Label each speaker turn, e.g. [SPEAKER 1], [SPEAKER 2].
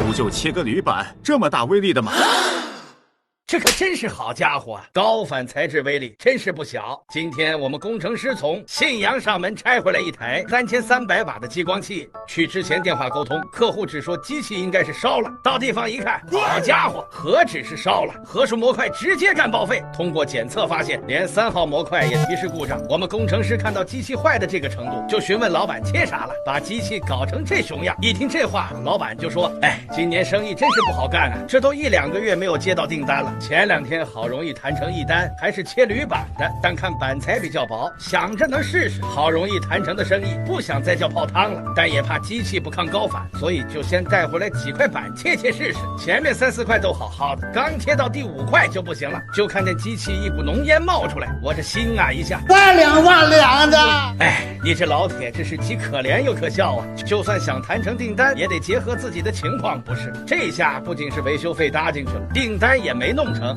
[SPEAKER 1] 不就切个铝板，这么大威力的吗？
[SPEAKER 2] 这可真是好家伙啊！高反材质威力真是不小。今天我们工程师从信阳上门拆回来一台3300瓦的激光器，去之前电话沟通，客户只说机器应该是烧了。到地方一看，好家伙，何止是烧了，核数模块直接干报废。通过检测发现，连3号模块也提示故障。我们工程师看到机器坏的这个程度，就询问老板切啥了，把机器搞成这熊样。一听这话，老板就说：“哎，今年生意真是不好干啊，这都1、2个月没有接到订单了。前2天好容易谈成一单，还是切铝板的，但看板材比较薄，想着能试试。好容易谈成的生意，不想再叫泡汤了，但也怕机器不抗高反，所以就先带回来几块板切切试试。前面3、4块都好好的，刚切到第5块就不行了，就看见机器一股浓烟冒出来，我这心啊一下
[SPEAKER 3] 万两万两的。
[SPEAKER 2] 哎，你这老铁这是既可怜又可笑啊！就算想谈成订单，也得结合自己的情况，不是？这下不仅是维修费搭进去了，订单也没弄成。